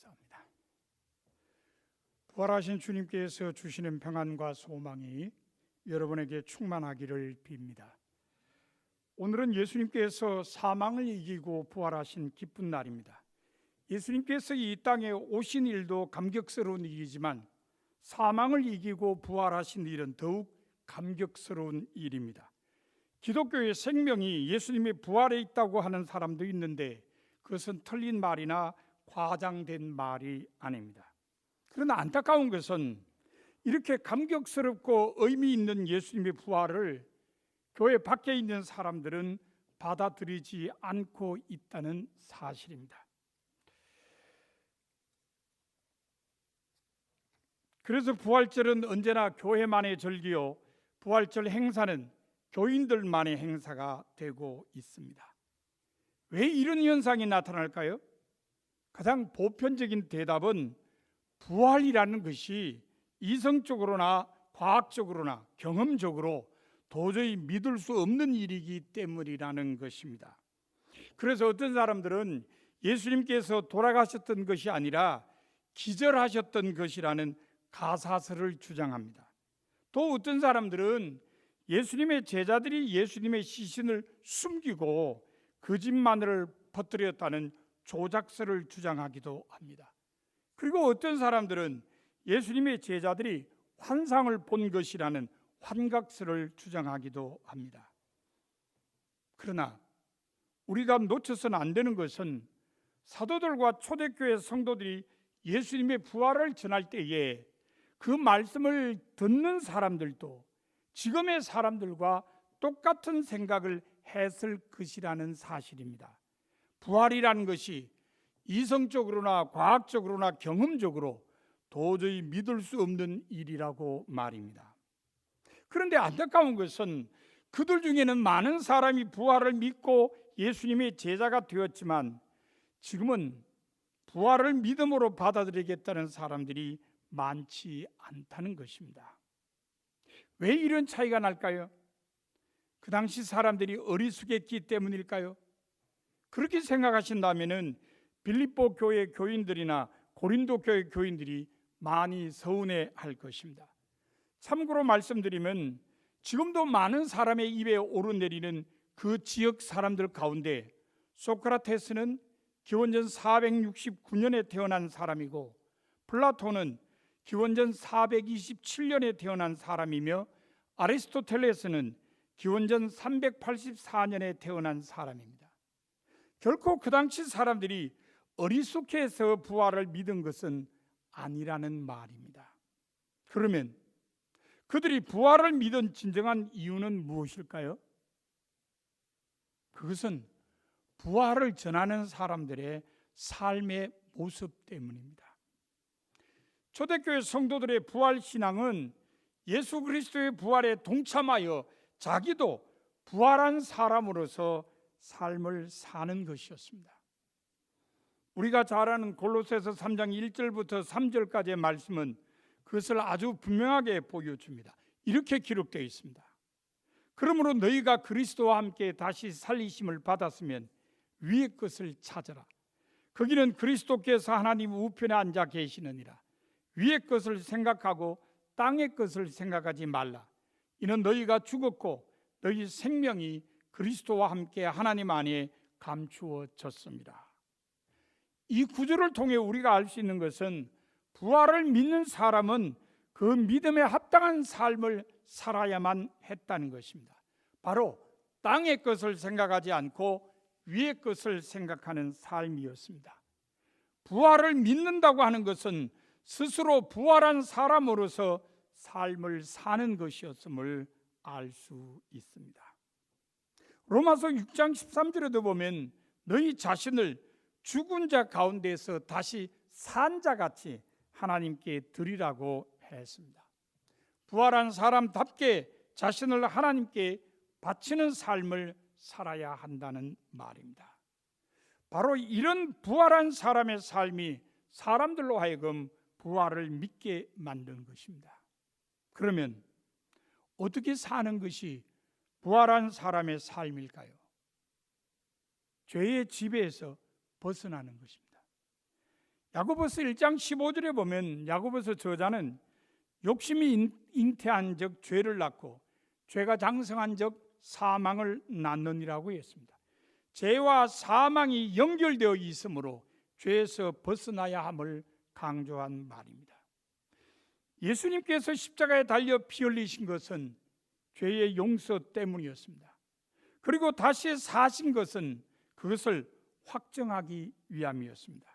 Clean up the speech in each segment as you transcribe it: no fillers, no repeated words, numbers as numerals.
감사합니다. 부활하신 주님께서 주시는 평안과 소망이 여러분에게 충만하기를 빕니다. 오늘은 예수님께서 사망을 이기고 부활하신 기쁜 날입니다. 예수님께서 이 땅에 오신 일도 감격스러운 일이지만 사망을 이기고 부활하신 일은 더욱 감격스러운 일입니다. 기독교의 생명이 예수님의 부활에 있다고 하는 사람도 있는데 그것은 틀린 말이나 과장된 말이 아닙니다. 그러나 안타까운 것은 이렇게 감격스럽고 의미 있는 예수님의 부활을 교회 밖에 있는 사람들은 받아들이지 않고 있다는 사실입니다. 그래서 부활절은 언제나 교회만의 절기요, 부활절 행사는 교인들만의 행사가 되고 있습니다. 왜 이런 현상이 나타날까요? 가장 보편적인 대답은 부활이라는 것이 이성적으로나 과학적으로나 경험적으로 도저히 믿을 수 없는 일이기 때문이라는 것입니다. 그래서 어떤 사람들은 예수님께서 돌아가셨던 것이 아니라 기절하셨던 것이라는 가사설을 주장합니다. 또 어떤 사람들은 예수님의 제자들이 예수님의 시신을 숨기고 거짓말을 퍼뜨렸다는 조작설을 주장하기도 합니다. 그리고 어떤 사람들은 예수님의 제자들이 환상을 본 것이라는 환각설을 주장하기도 합니다. 그러나 우리가 놓쳐서는 안 되는 것은 사도들과 초대교회 성도들이 예수님의 부활을 전할 때에 그 말씀을 듣는 사람들도 지금의 사람들과 똑같은 생각을 했을 것이라는 사실입니다. 부활이라는 것이 이성적으로나 과학적으로나 경험적으로 도저히 믿을 수 없는 일이라고 말입니다. 그런데 안타까운 것은 그들 중에는 많은 사람이 부활을 믿고 예수님의 제자가 되었지만 지금은 부활을 믿음으로 받아들이겠다는 사람들이 많지 않다는 것입니다. 왜 이런 차이가 날까요? 그 당시 사람들이 어리숙했기 때문일까요? 그렇게 생각하신다면 빌립보 교회 교인들이나 고린도 교회 교인들이 많이 서운해할 것입니다. 참고로 말씀드리면 지금도 많은 사람의 입에 오르내리는 그 지역 사람들 가운데 소크라테스는 기원전 469년에 태어난 사람이고 플라톤은 기원전 427년에 태어난 사람이며 아리스토텔레스는 기원전 384년에 태어난 사람입니다. 결코 그 당시 사람들이 어리숙해서 부활을 믿은 것은 아니라는 말입니다. 그러면 그들이 부활을 믿은 진정한 이유는 무엇일까요? 그것은 부활을 전하는 사람들의 삶의 모습 때문입니다. 초대교회 성도들의 부활 신앙은 예수 그리스도의 부활에 동참하여 자기도 부활한 사람으로서 삶을 사는 것이었습니다. 우리가 잘 아는 골로새서 3장 1절부터 3절까지의 말씀은 그것을 아주 분명하게 보여줍니다. 이렇게 기록되어 있습니다. 그러므로 너희가 그리스도와 함께 다시 살리심을 받았으면 위의 것을 찾으라. 거기는 그리스도께서 하나님 우편에 앉아 계시느니라. 위의 것을 생각하고 땅의 것을 생각하지 말라. 이는 너희가 죽었고 너희 생명이 그리스도와 함께 하나님 안에 감추어졌습니다. 이 구절을 통해 우리가 알 수 있는 것은 부활을 믿는 사람은 그 믿음에 합당한 삶을 살아야만 했다는 것입니다. 바로 땅의 것을 생각하지 않고 위의 것을 생각하는 삶이었습니다. 부활을 믿는다고 하는 것은 스스로 부활한 사람으로서 삶을 사는 것이었음을 알 수 있습니다. 로마서 6장 13절에도 보면 너희 자신을 죽은 자 가운데서 다시 산 자같이 하나님께 드리라고 했습니다. 부활한 사람답게 자신을 하나님께 바치는 삶을 살아야 한다는 말입니다. 바로 이런 부활한 사람의 삶이 사람들로 하여금 부활을 믿게 만든 것입니다. 그러면 어떻게 사는 것이 부활한 사람의 삶일까요? 죄의 지배에서 벗어나는 것입니다. 야고보서 1장 15절에 보면 야고보서 저자는 욕심이 잉태한 적 죄를 낳고 죄가 장성한 적 사망을 낳느니라고 했습니다. 죄와 사망이 연결되어 있으므로 죄에서 벗어나야 함을 강조한 말입니다. 예수님께서 십자가에 달려 피 흘리신 것은 죄의 용서 때문이었습니다. 그리고 다시 사신 것은 그것을 확정하기 위함이었습니다.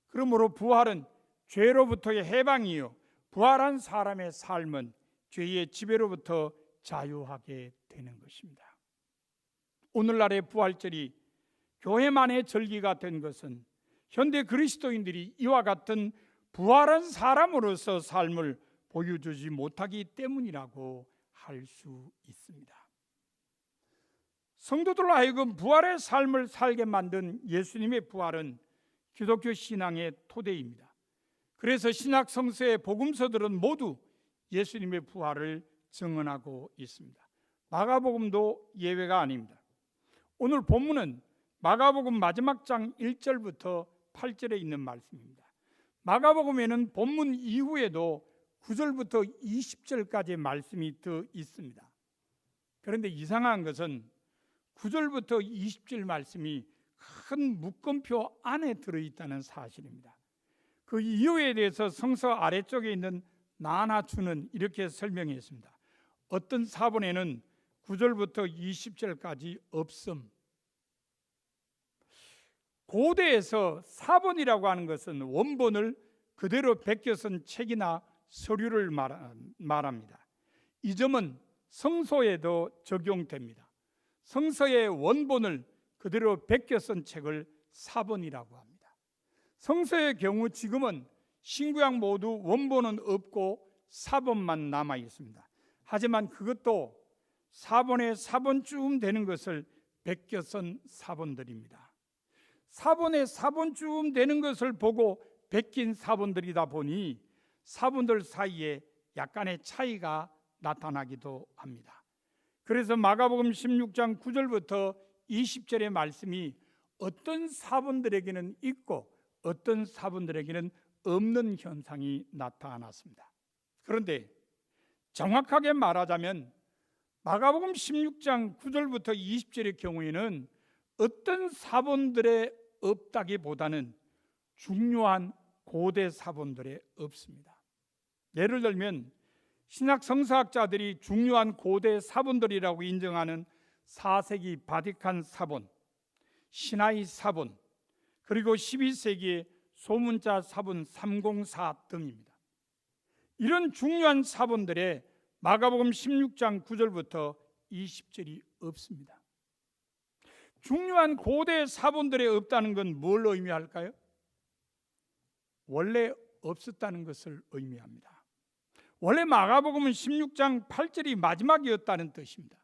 그러므로 부활은 죄로부터의 해방이요, 부활한 사람의 삶은 죄의 지배로부터 자유하게 되는 것입니다. 오늘날의 부활절이 교회만의 절기가 된 것은 현대 그리스도인들이 이와 같은 부활한 사람으로서 삶을 보여주지 못하기 때문이라고 할 수 있습니다. 성도들로 하여금 부활의 삶을 살게 만든 예수님의 부활은 기독교 신앙의 토대입니다. 그래서 신약 성서의 복음서들은 모두 예수님의 부활을 증언하고 있습니다. 마가복음도 예외가 아닙니다. 오늘 본문은 마가복음 마지막 장 1절부터 8절에 있는 말씀입니다. 마가복음에는 본문 이후에도 9절부터 20절까지의 말씀이 더 있습니다. 그런데 이상한 것은 9절부터 20절 말씀이 큰 묶음표 안에 들어있다는 사실입니다. 그 이유에 대해서 성서 아래쪽에 있는 나나주는 이렇게 설명했습니다. 어떤 사본에는 9절부터 20절까지 없음. 고대에서 사본이라고 하는 것은 원본을 그대로 베껴 쓴 책이나 서류를 말합니다. 이 점은 성서에도 적용됩니다. 성서의 원본을 그대로 베껴 쓴 책을 사본이라고 합니다. 성서의 경우 지금은 신구약 모두 원본은 없고 사본만 남아 있습니다. 하지만 그것도 사본에 사본쯤 되는 것을 베껴 쓴 사본들입니다. 사본에 사본쯤 되는 것을 보고 베낀 사본들이다 보니 사본들 사이에 약간의 차이가 나타나기도 합니다. 그래서 마가복음 16장 9절부터 20절의 말씀이 어떤 사본들에게는 있고 어떤 사본들에게는 없는 현상이 나타났습니다. 그런데 정확하게 말하자면 마가복음 16장 9절부터 20절의 경우에는 어떤 사본들에 없다기보다는 중요한 고대 사본들에 없습니다. 예를 들면 신약 성서학자들이 중요한 고대 사본들이라고 인정하는 4세기 바티칸 사본, 시나이 사본, 그리고 12세기의 소문자 사본 304 등입니다. 이런 중요한 사본들에 마가복음 16장 9절부터 20절이 없습니다. 중요한 고대 사본들에 없다는 건 뭘 의미할까요? 원래 없었다는 것을 의미합니다. 원래 마가복음은 16장 8절이 마지막이었다는 뜻입니다.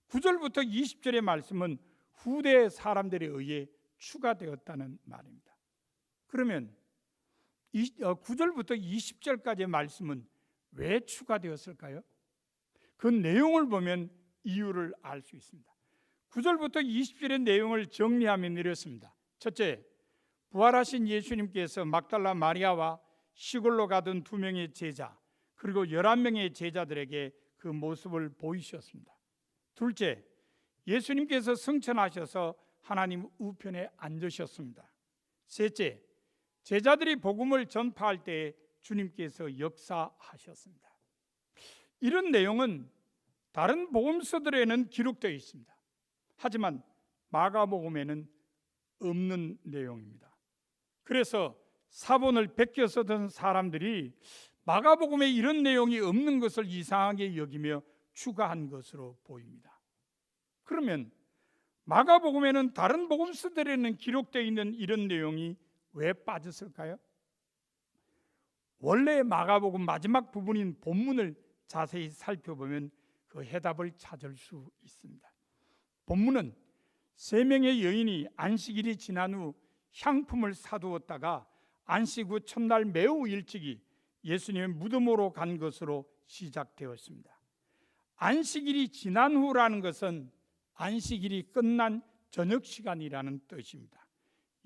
9절부터 20절의 말씀은 후대 사람들에 의해 추가되었다는 말입니다. 그러면 9절부터 20절까지의 말씀은 왜 추가되었을까요? 그 내용을 보면 이유를 알 수 있습니다. 9절부터 20절의 내용을 정리하면 이렇습니다. 첫째, 부활하신 예수님께서 막달라 마리아와 시골로 가던 2명의 제자 그리고 11명의 제자들에게 그 모습을 보이셨습니다. 둘째, 예수님께서 승천하셔서 하나님 우편에 앉으셨습니다. 셋째, 제자들이 복음을 전파할 때 주님께서 역사하셨습니다. 이런 내용은 다른 복음서들에는 기록되어 있습니다. 하지만 마가복음에는 없는 내용입니다. 그래서 사본을 베껴 쓰던 사람들이 마가복음에 이런 내용이 없는 것을 이상하게 여기며 추가한 것으로 보입니다. 그러면 마가복음에는 다른 복음서들에는 기록되어 있는 이런 내용이 왜 빠졌을까요? 원래 마가복음 마지막 부분인 본문을 자세히 살펴보면 그 해답을 찾을 수 있습니다. 본문은 3명의 여인이 안식일이 지난 후 향품을 사두었다가 안식 후 첫날 매우 일찍이 예수님의 무덤으로 간 것으로 시작되었습니다. 안식일이 지난 후라는 것은 안식일이 끝난 저녁 시간이라는 뜻입니다.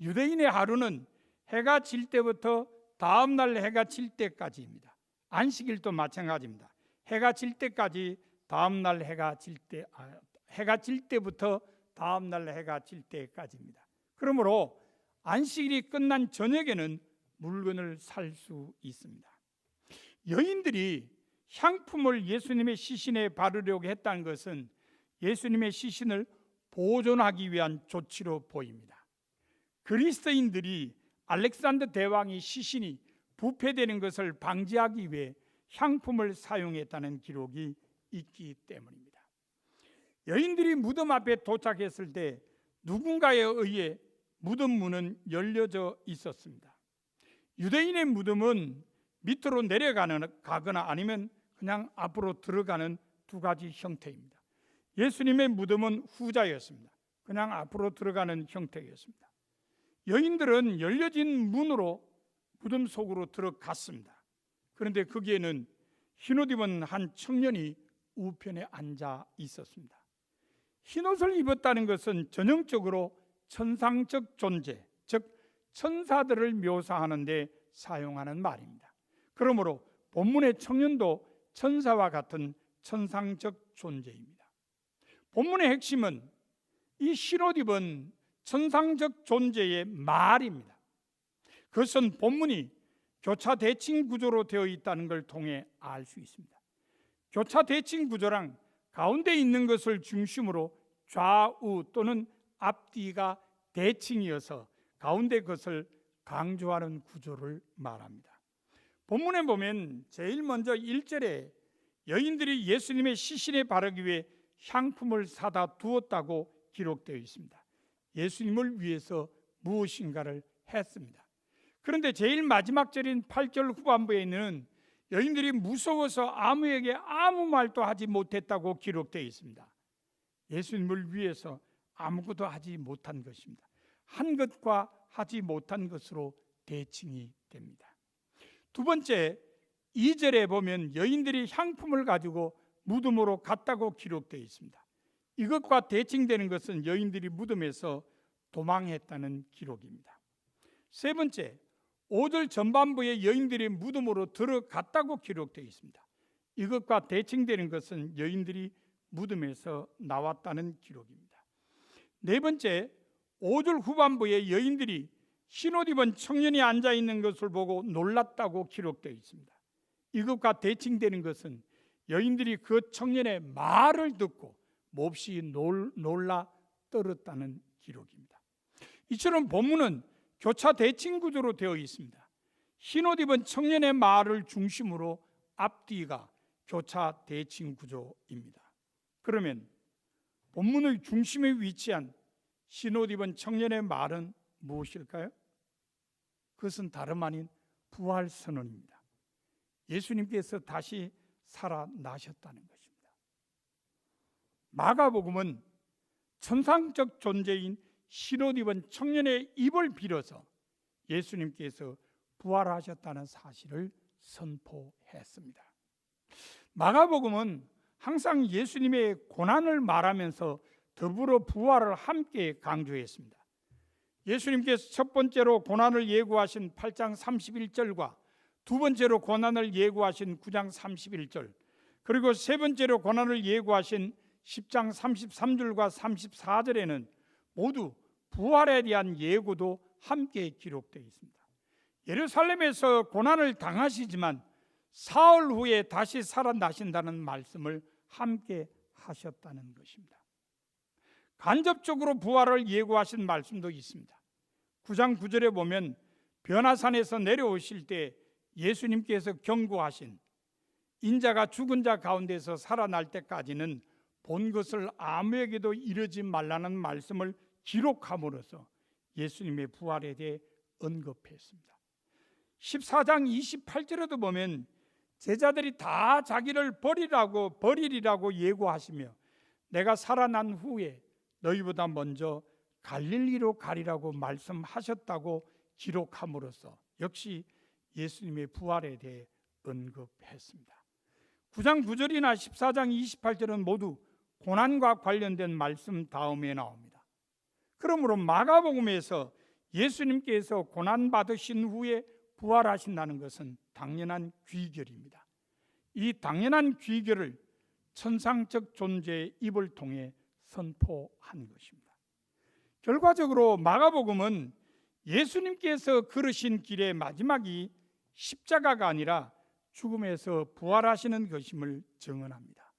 유대인의 하루는 해가 질 때부터 다음 날 해가 질 때까지입니다. 안식일도 마찬가지입니다. 해가 질 때까지 다음 날 해가 질 때부터 다음 날 해가 질 때까지입니다. 그러므로 안식일이 끝난 저녁에는 물건을 살 수 있습니다. 여인들이 향품을 예수님의 시신에 바르려고 했다는 것은 예수님의 시신을 보존하기 위한 조치로 보입니다. 그리스도인들이 알렉산더 대왕의 시신이 부패되는 것을 방지하기 위해 향품을 사용했다는 기록이 있기 때문입니다. 여인들이 무덤 앞에 도착했을 때 누군가에 의해 무덤 문은 열려져 있었습니다. 유대인의 무덤은 밑으로 내려가거나 아니면 그냥 앞으로 들어가는 두 가지 형태입니다. 예수님의 무덤은 후자였습니다. 그냥 앞으로 들어가는 형태였습니다. 여인들은 열려진 문으로 무덤 속으로 들어갔습니다. 그런데 거기에는 흰옷 입은 한 청년이 우편에 앉아 있었습니다. 흰옷을 입었다는 것은 전형적으로 천상적 존재, 즉 천사들을 묘사하는 데 사용하는 말입니다. 그러므로 본문의 청년도 천사와 같은 천상적 존재입니다. 본문의 핵심은 이 흰옷 입은 천상적 존재의 말입니다. 그것은 본문이 교차 대칭 구조로 되어 있다는 걸 통해 알 수 있습니다. 교차 대칭 구조랑 가운데 있는 것을 중심으로 좌우 또는 앞뒤가 대칭이어서 가운데 것을 강조하는 구조를 말합니다. 본문에 보면 제일 먼저 1절에 여인들이 예수님의 시신에 바르기 위해 향품을 사다 두었다고 기록되어 있습니다. 예수님을 위해서 무엇인가를 했습니다. 그런데 제일 마지막 절인 8절 후반부에 있는 여인들이 무서워서 아무에게 아무 말도 하지 못했다고 기록되어 있습니다. 예수님을 위해서 아무것도 하지 못한 것입니다. 한 것과 하지 못한 것으로 대칭이 됩니다. 두 번째, 2절에 보면 여인들이 향품을 가지고 무덤으로 갔다고 기록되어 있습니다. 이것과 대칭되는 것은 여인들이 무덤에서 도망했다는 기록입니다. 세 번째, 5절 전반부에 여인들이 무덤으로 들어갔다고 기록되어 있습니다. 이것과 대칭되는 것은 여인들이 무덤에서 나왔다는 기록입니다. 네 번째, 5절 후반부에 여인들이 흰옷 입은 청년이 앉아 있는 것을 보고 놀랐다고 기록되어 있습니다. 이것과 대칭되는 것은 여인들이 그 청년의 말을 듣고 몹시 놀라 떨었다는 기록입니다. 이처럼 본문은 교차 대칭 구조로 되어 있습니다. 흰옷 입은 청년의 말을 중심으로 앞뒤가 교차 대칭 구조입니다. 그러면 본문의 중심에 위치한 흰옷 입은 청년의 말은 무엇일까요? 그것은 다름 아닌 부활 선언입니다. 예수님께서 다시 살아나셨다는 것입니다. 마가복음은 천상적 존재인 흰옷 입은 청년의 입을 빌어서 예수님께서 부활하셨다는 사실을 선포했습니다. 마가복음은 항상 예수님의 고난을 말하면서 더불어 부활을 함께 강조했습니다. 예수님께서 첫 번째로 고난을 예고하신 8장 31절과 두 번째로 고난을 예고하신 9장 31절, 그리고 세 번째로 고난을 예고하신 10장 33절과 34절에는 모두 부활에 대한 예고도 함께 기록되어 있습니다. 예루살렘에서 고난을 당하시지만 사흘 후에 다시 살아나신다는 말씀을 함께 하셨다는 것입니다. 간접적으로 부활을 예고하신 말씀도 있습니다. 9장 9절에 보면 변화산에서 내려오실 때 예수님께서 경고하신 인자가 죽은 자 가운데서 살아날 때까지는 본 것을 아무에게도 이르지 말라는 말씀을 기록함으로써 예수님의 부활에 대해 언급했습니다. 14장 28절에도 보면 제자들이 다 자기를 버리리라고 예고하시며 내가 살아난 후에 너희보다 먼저 갈릴리로 가리라고 말씀하셨다고 기록함으로써 역시 예수님의 부활에 대해 언급했습니다. 9장 9절이나 14장 28절은 모두 고난과 관련된 말씀 다음에 나옵니다. 그러므로 마가복음에서 예수님께서 고난받으신 후에 부활하신다는 것은 당연한 귀결입니다. 이 당연한 귀결을 천상적 존재의 입을 통해 선포한 것입니다. 결과적으로 마가복음은 예수님께서 걸으신 길의 마지막이 십자가가 아니라 죽음에서 부활하시는 것임을 증언합니다.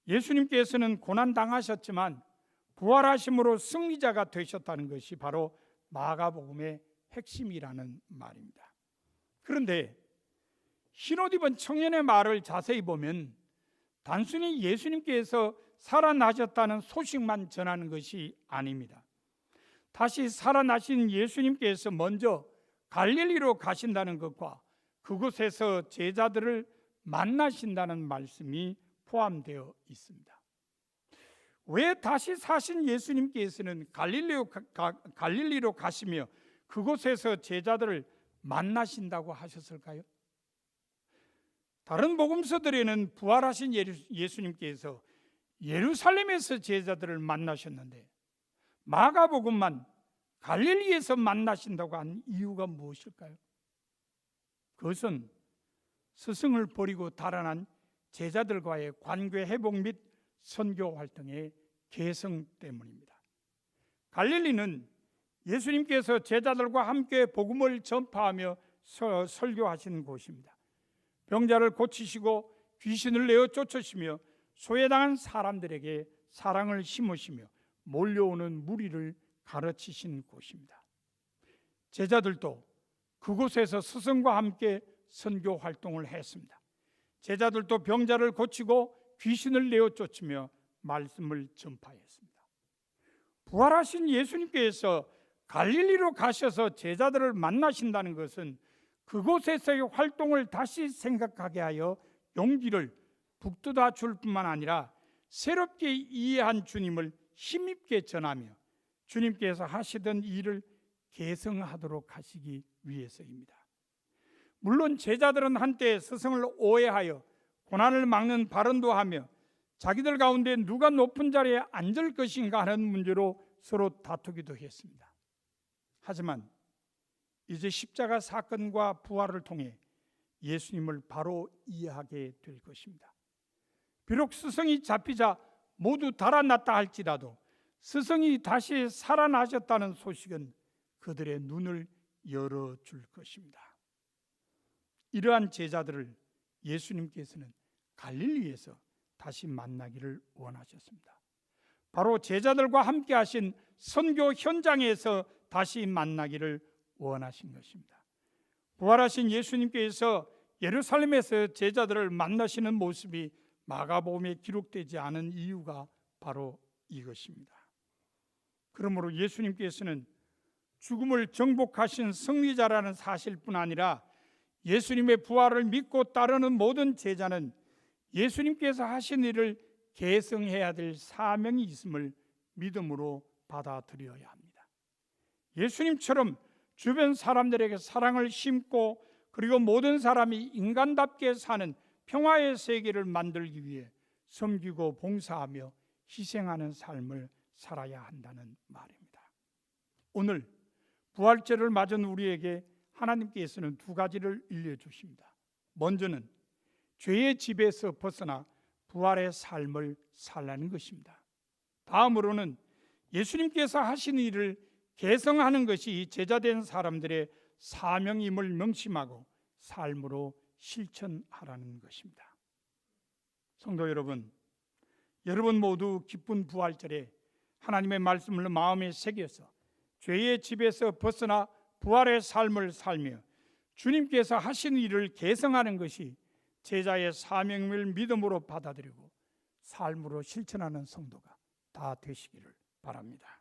예수님께서는 고난당하셨지만 부활하심으로 승리자가 되셨다는 것이 바로 마가복음의 핵심이라는 말입니다. 그런데 흰옷 입은 청년의 말을 자세히 보면 단순히 예수님께서 살아나셨다는 소식만 전하는 것이 아닙니다. 다시 살아나신 예수님께서 먼저 갈릴리로 가신다는 것과 그곳에서 제자들을 만나신다는 말씀이 포함되어 있습니다. 왜 다시 사신 예수님께서는 갈릴리로 가시며 그곳에서 제자들을 만나신다고 하셨을까요? 다른 복음서들에는 부활하신 예수님께서 예루살렘에서 제자들을 만나셨는데 마가복음만 갈릴리에서 만나신다고 한 이유가 무엇일까요? 그것은 스승을 버리고 달아난 제자들과의 관계 회복 및 선교 활동의 개성 때문입니다. 갈릴리는 예수님께서 제자들과 함께 복음을 전파하며 설교하시는 곳입니다. 병자를 고치시고 귀신을 내어 쫓으시며 소외당한 사람들에게 사랑을 심으시며 몰려오는 무리를 가르치신 곳입니다. 제자들도 그곳에서 스승과 함께 선교 활동을 했습니다. 제자들도 병자를 고치고 귀신을 내어 쫓으며 말씀을 전파했습니다. 부활하신 예수님께서 갈릴리로 가셔서 제자들을 만나신다는 것은 그곳에서의 활동을 다시 생각하게 하여 용기를 북돋아 줄 뿐만 아니라 새롭게 이해한 주님을 힘있게 전하며 주님께서 하시던 일을 계승하도록 하시기 위해서입니다. 물론 제자들은 한때 스승을 오해하여 고난을 막는 발언도 하며 자기들 가운데 누가 높은 자리에 앉을 것인가 하는 문제로 서로 다투기도 했습니다. 하지만 이제 십자가 사건과 부활을 통해 예수님을 바로 이해하게 될 것입니다. 비록 스승이 잡히자 모두 달아났다 할지라도 스승이 다시 살아나셨다는 소식은 그들의 눈을 열어줄 것입니다. 이러한 제자들을 예수님께서는 갈릴리에서 다시 만나기를 원하셨습니다. 바로 제자들과 함께 하신 선교 현장에서 다시 만나기를 원하신 것입니다. 부활하신 예수님께서 예루살렘에서 제자들을 만나시는 모습이 마가복음에 기록되지 않은 이유가 바로 이것입니다. 그러므로 예수님께서는 죽음을 정복하신 승리자라는 사실뿐 아니라 예수님의 부활을 믿고 따르는 모든 제자는 예수님께서 하신 일을 계승해야 될 사명이 있음을 믿음으로 받아들여야 합니다. 예수님처럼 주변 사람들에게 사랑을 심고 그리고 모든 사람이 인간답게 사는 평화의 세계를 만들기 위해 섬기고 봉사하며 희생하는 삶을 살아야 한다는 말입니다. 오늘 부활절을 맞은 우리에게 하나님께서는 두 가지를 일러주십니다. 먼저는 죄의 집에서 벗어나 부활의 삶을 살라는 것입니다. 다음으로는 예수님께서 하신 일을 계승하는 것이 제자된 사람들의 사명임을 명심하고 삶으로 실천하라는 것입니다. 성도 여러분, 여러분 모두 기쁜 부활절에 하나님의 말씀을 마음에 새겨서 죄의 집에서 벗어나 부활의 삶을 살며 주님께서 하신 일을 계승하는 것이 제자의 사명을 믿음으로 받아들이고 삶으로 실천하는 성도가 다 되시기를 바랍니다.